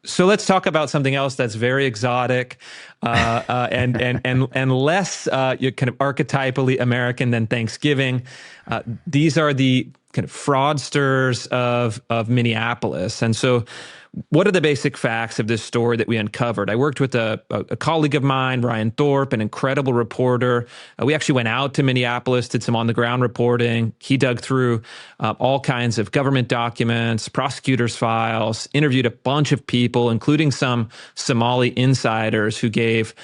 So let's talk about something else that's very exotic and less kind of archetypally American than Thanksgiving. These are the kind of fraudsters of Minneapolis. And so what are the basic facts of this story that we uncovered? I worked with a colleague of mine, Ryan Thorpe, an incredible reporter. We actually went out to Minneapolis, did some on-the-ground reporting. He dug through all kinds of government documents, prosecutors' files, interviewed a bunch of people, including some Somali insiders who gave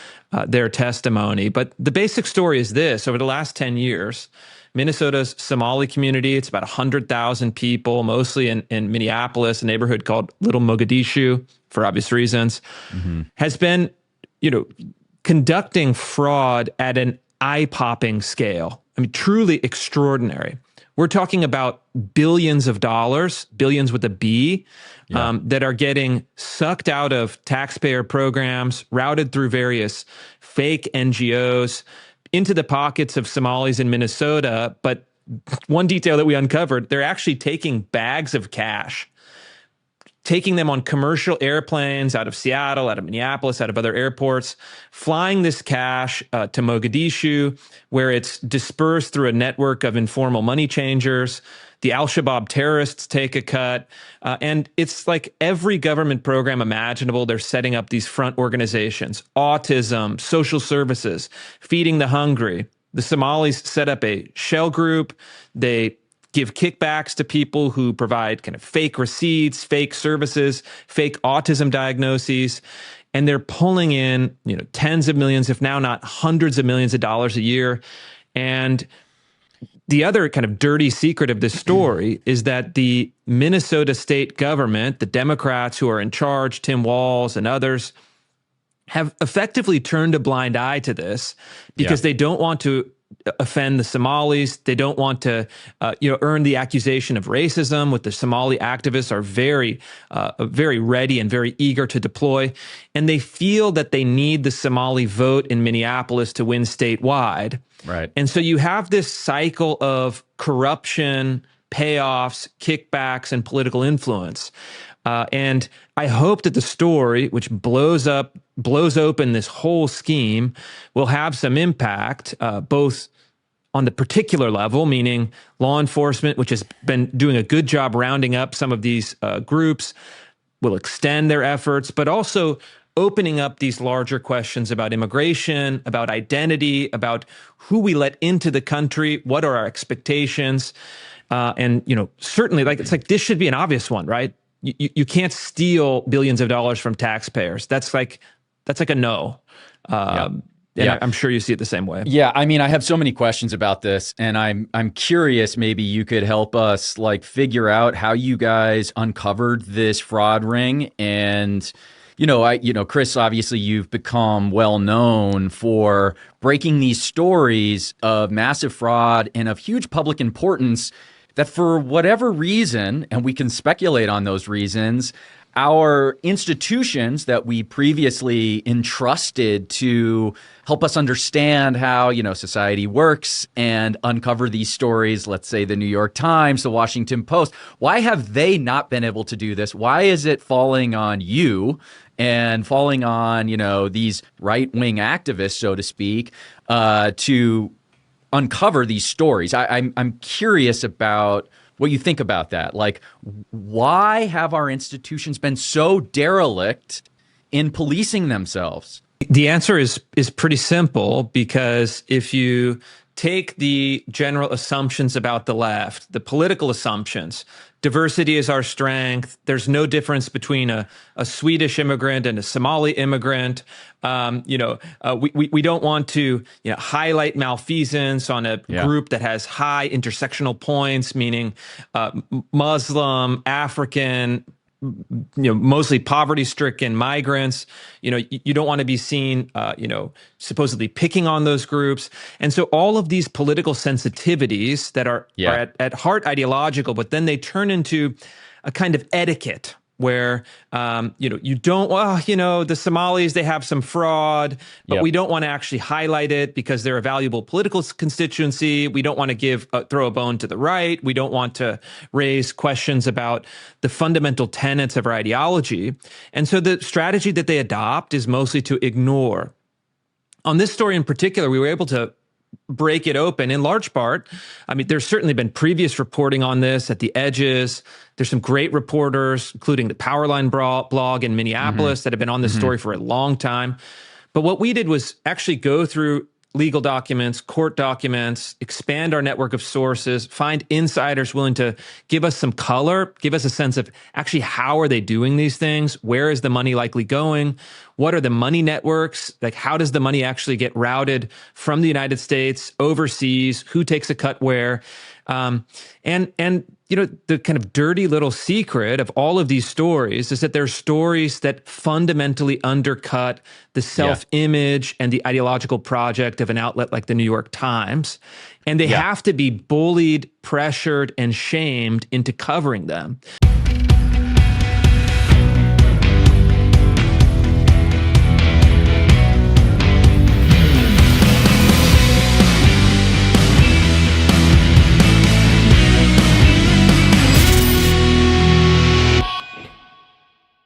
their testimony. But the basic story is this. Over the last 10 years, Minnesota's Somali community, it's about 100,000 people, mostly in Minneapolis, a neighborhood called Little Mogadishu, for obvious reasons, has been, conducting fraud at an eye-popping scale. I mean, truly extraordinary. We're talking about billions of dollars, billions with a B, that are getting sucked out of taxpayer programs, routed through various fake NGOs, into the pockets of Somalis in Minnesota. But one detail that we uncovered, they're actually taking bags of cash, taking them on commercial airplanes out of Seattle, out of Minneapolis, out of other airports, flying this cash to Mogadishu, where it's dispersed through a network of informal money changers. The al-Shabaab terrorists take a cut. And it's like every government program imaginable, they're setting up these front organizations: autism, social services, feeding the hungry. The Somalis set up a shell group. They give kickbacks to people who provide kind of fake receipts, fake services, fake autism diagnoses. And they're pulling in, tens of millions, if now not hundreds of millions of dollars a year. And the other kind of dirty secret of this story is that the Minnesota state government, the Democrats who are in charge, Tim Walz and others, have effectively turned a blind eye to this because they don't want to offend the Somalis. They don't want to, earn the accusation of racism, which the Somali activists are very ready and very eager to deploy. And they feel that they need the Somali vote in Minneapolis to win statewide. Right. And so you have this cycle of corruption, payoffs, kickbacks, and political influence. And I hope that the story, which blows open this whole scheme, will have some impact, both on the particular level, meaning law enforcement, which has been doing a good job rounding up some of these groups, will extend their efforts, but also opening up these larger questions about immigration, about identity, about who we let into the country, what are our expectations, and certainly, it's like this should be an obvious one, right? You can't steal billions of dollars from taxpayers. That's like a no. I'm sure you see it the same way. Yeah, I mean, I have so many questions about this, and I'm curious. Maybe you could help us figure out how you guys uncovered this fraud ring. And Chris, obviously you've become well known for breaking these stories of massive fraud and of huge public importance that for whatever reason, and we can speculate on those reasons, our institutions that we previously entrusted to help us understand how, society works and uncover these stories, let's say the New York Times, the Washington Post, why have they not been able to do this? Why is it falling on you and falling on, these right-wing activists, so to speak, to uncover these stories? I'm curious about what you think about that. Why have our institutions been so derelict in policing themselves? The answer is pretty simple, because if you take the general assumptions about the left, the political assumptions, diversity is our strength. There's no difference between a Swedish immigrant and a Somali immigrant. We don't want to highlight malfeasance on a group that has high intersectional points, meaning Muslim, African, mostly poverty-stricken migrants. You don't want to be seen, supposedly picking on those groups. And so all of these political sensitivities that are at heart ideological, but then they turn into a kind of etiquette where, you don't, the Somalis, they have some fraud, but we don't want to actually highlight it because they're a valuable political constituency. We don't want to throw a bone to the right. We don't want to raise questions about the fundamental tenets of our ideology. And so the strategy that they adopt is mostly to ignore. On this story in particular, we were able to break it open in large part. I mean, there's certainly been previous reporting on this at the edges. There's some great reporters, including the Powerline blog in Minneapolis, that have been on this story for a long time. But what we did was actually go through legal documents, court documents, expand our network of sources, find insiders willing to give us some color, give us a sense of actually how are they doing these things? Where is the money likely going? What are the money networks? Like, how does the money actually get routed from the United States overseas? Who takes a cut where? The kind of dirty little secret of all of these stories is that they're stories that fundamentally undercut the self-image and the ideological project of an outlet like the New York Times. And they have to be bullied, pressured, and shamed into covering them.